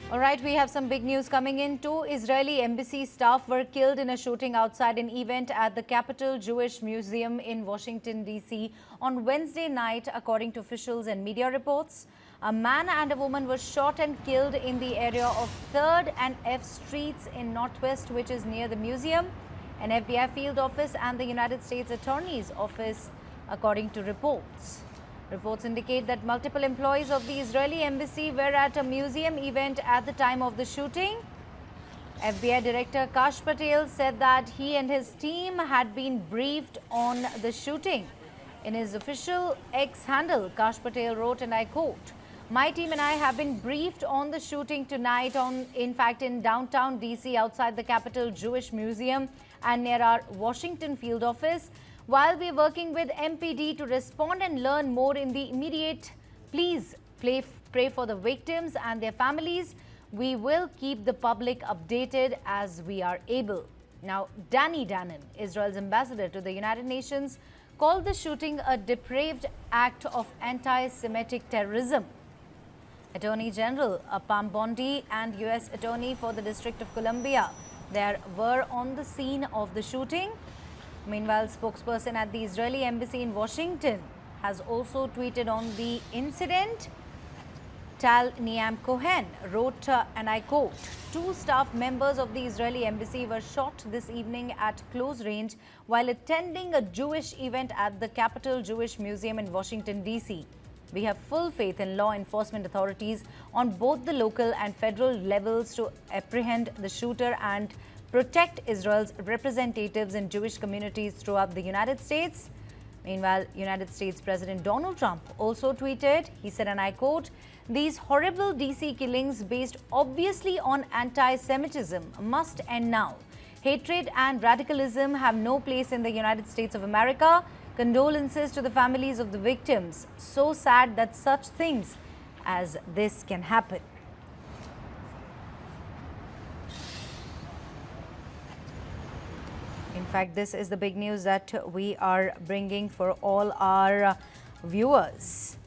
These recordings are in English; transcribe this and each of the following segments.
All right, we have some big news coming in. 2 Israeli embassy staff were killed in a shooting outside an event at the Capital Jewish Museum in Washington, D.C. on Wednesday night, according to officials and media reports. A man and a woman were shot and killed in the area of 3rd and F Streets in Northwest, which is near the museum, an FBI field office and the United States Attorney's Office, according to reports. Reports indicate that multiple employees of the Israeli embassy were at a museum event at the time of the shooting. FBI Director Kash Patel said that he and his team had been briefed on the shooting. In his official X handle, Kash Patel wrote, and I quote, "My team and I have been briefed on the shooting tonight in downtown DC outside the Capital Jewish Museum and near our Washington field office. While we're working with MPD to respond and learn more in the immediate, please pray for the victims and their families. We will keep the public updated as we are able." Now, Danny Danon, Israel's ambassador to the United Nations, called the shooting a depraved act of anti-Semitic terrorism. Attorney General Pam Bondi and U.S. Attorney for the District of Columbia were on the scene of the shooting. Meanwhile, spokesperson at the Israeli embassy in Washington has also tweeted on the incident. Tal Naim Cohen wrote, and I quote, "2 staff members of the Israeli embassy were shot this evening at close range while attending a Jewish event at the Capital Jewish Museum in Washington, D.C. We have full faith in law enforcement authorities on both the local and federal levels to apprehend the shooter and protect Israel's representatives in Jewish communities throughout the United States." Meanwhile, United States President Donald Trump also tweeted. He said, and I quote, "These horrible DC killings based obviously on anti-Semitism must end now. Hatred and radicalism have no place in the United States of America. Condolences to the families of the victims. So sad that such things as this can happen." In fact, this is the big news that we are bringing for all our viewers.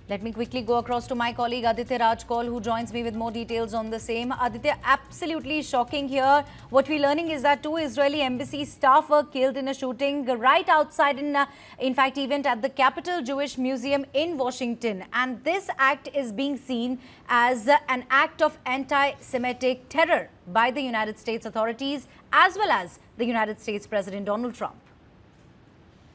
Let me quickly go across to my colleague Aditya Rajkol, who joins me with more details on the same. Aditya, absolutely shocking here. What we're learning is that 2 Israeli embassy staff were killed in a shooting right outside in fact, event at the Capital Jewish Museum in Washington. And this act is being seen as an act of anti-Semitic terror by the United States authorities, as well as the United States President Donald Trump.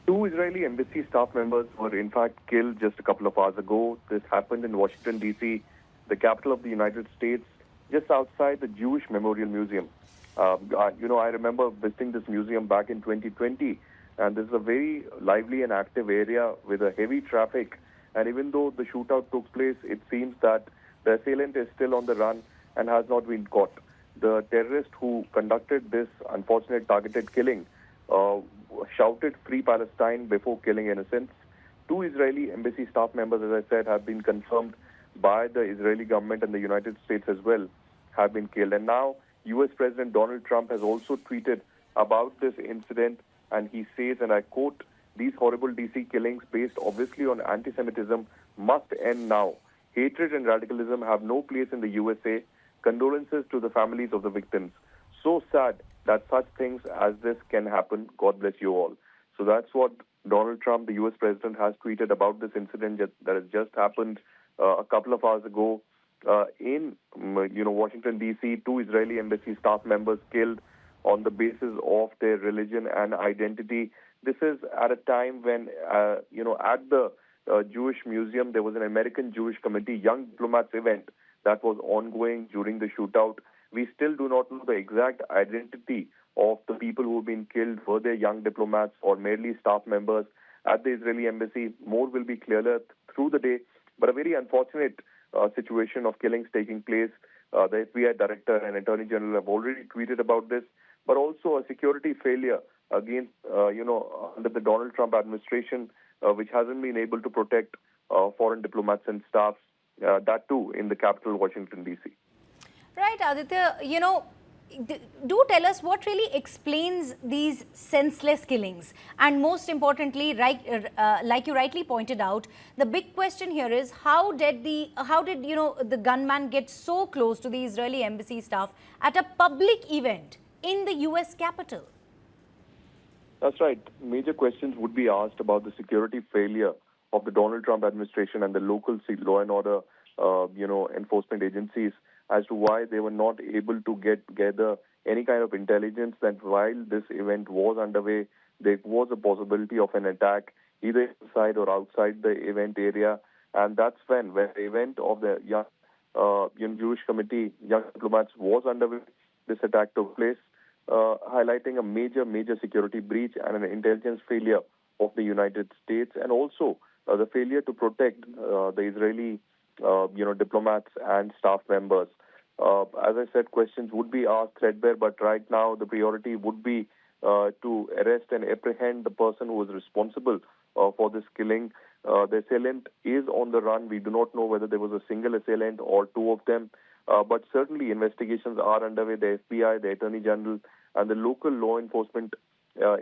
2 Israeli embassy staff members were in fact killed just a couple of hours ago. This happened in Washington, D.C., the capital of the United States, just outside the Jewish Memorial Museum. I remember visiting this museum back in 2020, and this is a very lively and active area with a heavy traffic. And even though the shootout took place, it seems that the assailant is still on the run and has not been caught. The terrorist who conducted this unfortunate targeted killing shouted "Free Palestine" before killing innocents. 2 Israeli embassy staff members, as I said, have been confirmed by the Israeli government, and the United States as well have been killed. And now U.S. President Donald Trump has also tweeted about this incident, and he says, and I quote, "These horrible DC killings based obviously on anti-Semitism must end now. Hatred and radicalism have no place in the USA. Condolences to the families of the victims. So sad that such things as this can happen. God bless you all." So that's what Donald Trump, the U.S. president, has tweeted about this incident that has just happened a couple of hours ago in Washington, D.C. 2 Israeli embassy staff members killed on the basis of their religion and identity. This is at a time when, at the Jewish Museum, there was an American Jewish Committee Young Diplomats event that was ongoing during the shootout. We still do not know the exact identity of the people who have been killed. Were they young diplomats or merely staff members at the Israeli embassy? More will be clearer through the day. But a very unfortunate situation of killings taking place. The FBI Director and Attorney General have already tweeted about this, but also a security failure against, under the Donald Trump administration, which hasn't been able to protect foreign diplomats and staffs, that too in the capital, Washington, D.C. Right, Aditya, do tell us what really explains these senseless killings, and most importantly, like you rightly pointed out, the big question here is how did the gunman get so close to the Israeli embassy staff at a public event in the US capital? That's right. Major questions would be asked about the security failure of the Donald Trump administration and the local law and order, enforcement agencies as to why they were not able to gather any kind of intelligence that while this event was underway, there was a possibility of an attack either inside or outside the event area. And that's when the event of the young Jewish committee, young diplomats, was underway, this attack took place, highlighting a major security breach and an intelligence failure of the United States, and also the failure to protect the Israeli diplomats and staff members. As I said, questions would be asked threadbare, but right now the priority would be to arrest and apprehend the person who was responsible for this killing. The assailant is on the run. We do not know whether there was a single assailant or two of them, but certainly investigations are underway. The FBI, the Attorney General, and the local law enforcement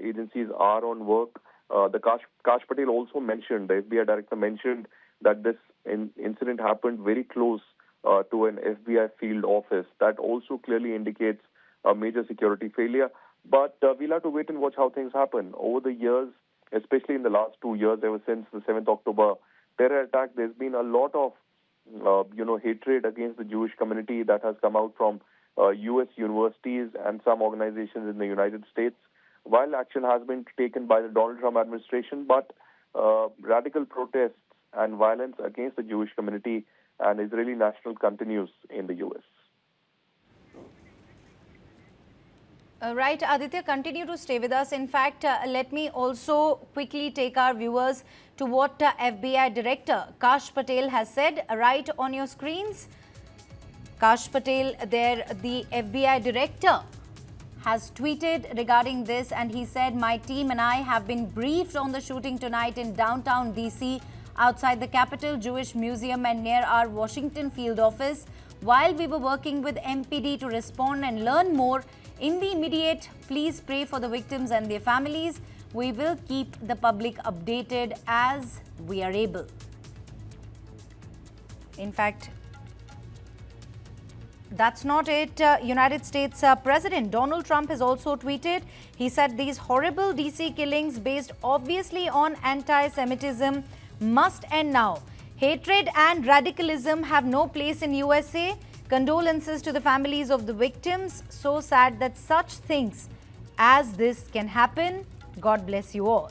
agencies are on work. The Kash Patel also mentioned, the FBI director mentioned that this incident happened very close to an FBI field office. That also clearly indicates a major security failure. But we'll have to wait and watch how things happen. Over the years, especially in the last 2 years, ever since the 7th October terror attack, there's been a lot of hatred against the Jewish community that has come out from U.S. universities and some organizations in the United States. While action has been taken by the Donald Trump administration, but radical protests and violence against the Jewish community and Israeli national continues in the U.S. Right, Aditya, continue to stay with us. In fact, let me also quickly take our viewers to what FBI Director Kash Patel has said right on your screens. Kash Patel, the FBI Director, has tweeted regarding this, and he said, "My team and I have been briefed on the shooting tonight in downtown DC outside the Capitol Jewish Museum and near our Washington field office. While we were working with MPD to respond and learn more, in the immediate, please pray for the victims and their families. We will keep the public updated as we are able." In fact, that's not it. United States President Donald Trump has also tweeted. He said these horrible DC killings based obviously on anti-Semitism must end now. Hatred and radicalism have no place in USA. Condolences to the families of the victims. So sad that such things as this can happen. God bless you all.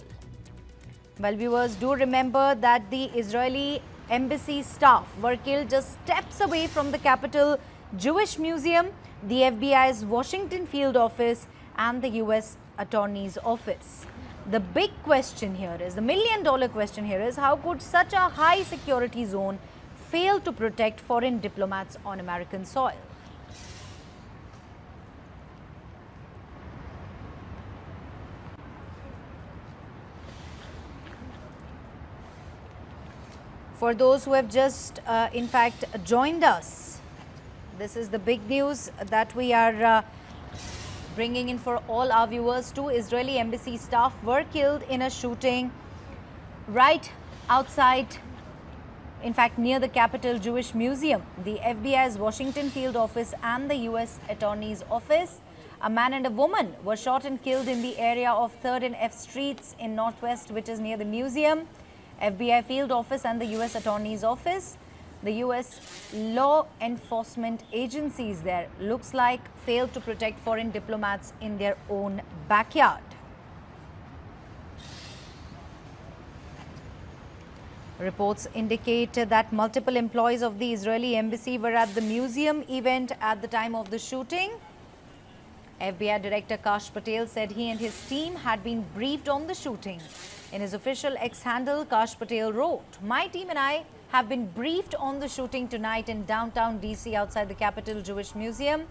Well, viewers, do remember that the Israeli embassy staff were killed just steps away from the Capitol Jewish Museum, the FBI's Washington field office, and the US Attorney's Office. The big question here is, the million-dollar question here is, how could such a high security zone fail to protect foreign diplomats on American soil? For those who have just, in fact, joined us, this is the big news that we are bringing in for all our viewers. 2 Israeli embassy staff were killed in a shooting right outside, in fact, near the Capitol Jewish Museum, the FBI's Washington field office, and the US Attorney's Office. A man and a woman were shot and killed in the area of 3rd and F Streets in Northwest, which is near the museum. FBI field office and the US Attorney's Office. The US law enforcement agencies there looks like failed to protect foreign diplomats in their own backyard. Reports indicate that multiple employees of the Israeli embassy were at the museum event at the time of the shooting. FBI Director Kash Patel said he and his team had been briefed on the shooting. In his official X handle, Kash Patel wrote, "My team and I have been briefed on the shooting tonight in downtown DC outside the Capitol Jewish Museum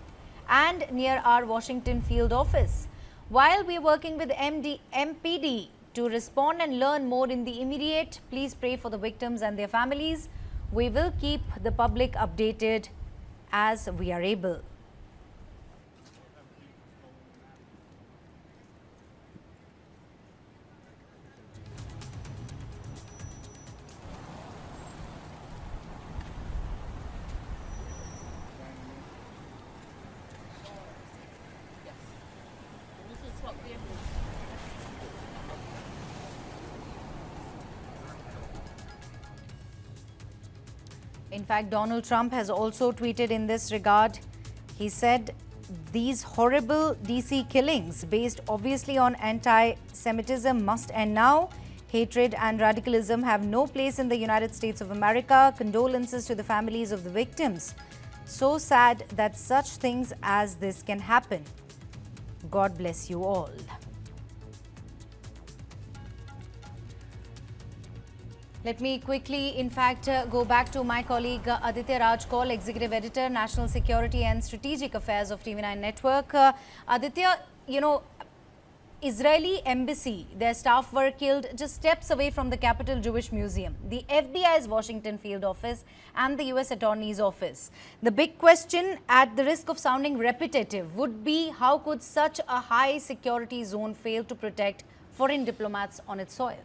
and near our Washington field office. While we are working with MPD to respond and learn more in the immediate, please pray for the victims and their families. We will keep the public updated as we are able." In fact, Donald Trump has also tweeted in this regard. He said, these horrible DC killings, based obviously on anti-Semitism, must end now. Hatred and radicalism have no place in the United States of America. Condolences to the families of the victims. So sad that such things as this can happen. God bless you all. Let me quickly, in fact, go back to my colleague Aditya Raj Kaul, Executive Editor, National Security and Strategic Affairs of TV9 Network. Aditya, you know, Israeli embassy, their staff were killed just steps away from the Capital Jewish Museum, the FBI's Washington field office and the US Attorney's office. The big question, at the risk of sounding repetitive, would be how could such a high security zone fail to protect foreign diplomats on its soil?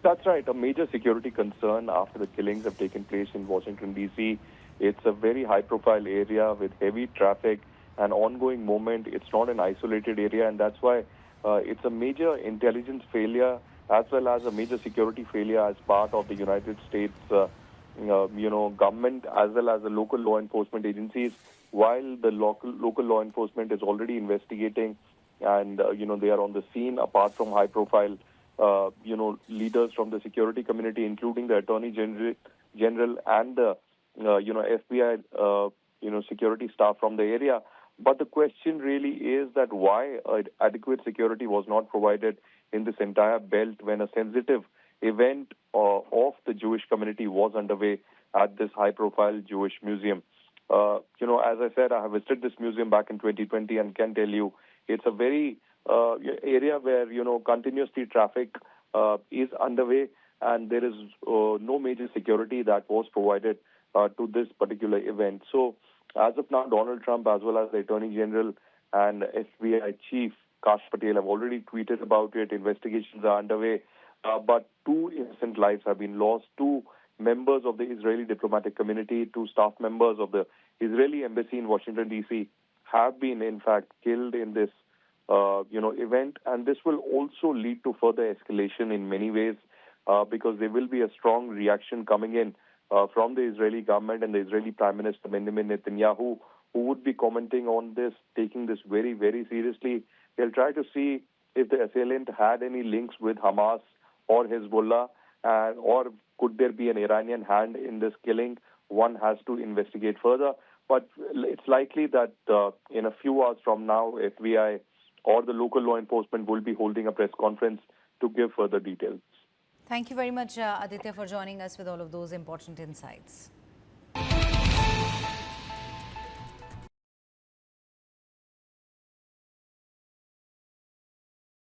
That's right. A major security concern after the killings have taken place in Washington, D.C. It's a very high-profile area with heavy traffic and ongoing movement. It's not an isolated area, and that's why it's a major intelligence failure as well as a major security failure as part of the United States, government as well as the local law enforcement agencies. While the local law enforcement is already investigating, and they are on the scene, apart from high-profile leaders from the security community, including the Attorney General and the, FBI, security staff from the area. But the question really is that why adequate security was not provided in this entire belt when a sensitive event of the Jewish community was underway at this high-profile Jewish museum. As I said, I have visited this museum back in 2020 and can tell you it's a very area where, continuously traffic is underway, and there is no major security that was provided to this particular event. So, as of now, Donald Trump, as well as the Attorney General and FBI Chief Kash Patel, have already tweeted about it. Investigations are underway, but 2 innocent lives have been lost. 2 members of the Israeli diplomatic community, 2 staff members of the Israeli embassy in Washington, D.C. have been, in fact, killed in this event, and this will also lead to further escalation in many ways because there will be a strong reaction coming in from the Israeli government and the Israeli Prime Minister Benjamin Netanyahu, who would be commenting on this, taking this very, very seriously. They'll try to see if the assailant had any links with Hamas or Hezbollah, or could there be an Iranian hand in this killing. One has to investigate further, but it's likely that in a few hours from now, FBI or the local law enforcement will be holding a press conference to give further details. Thank you very much, Aditya, for joining us with all of those important insights.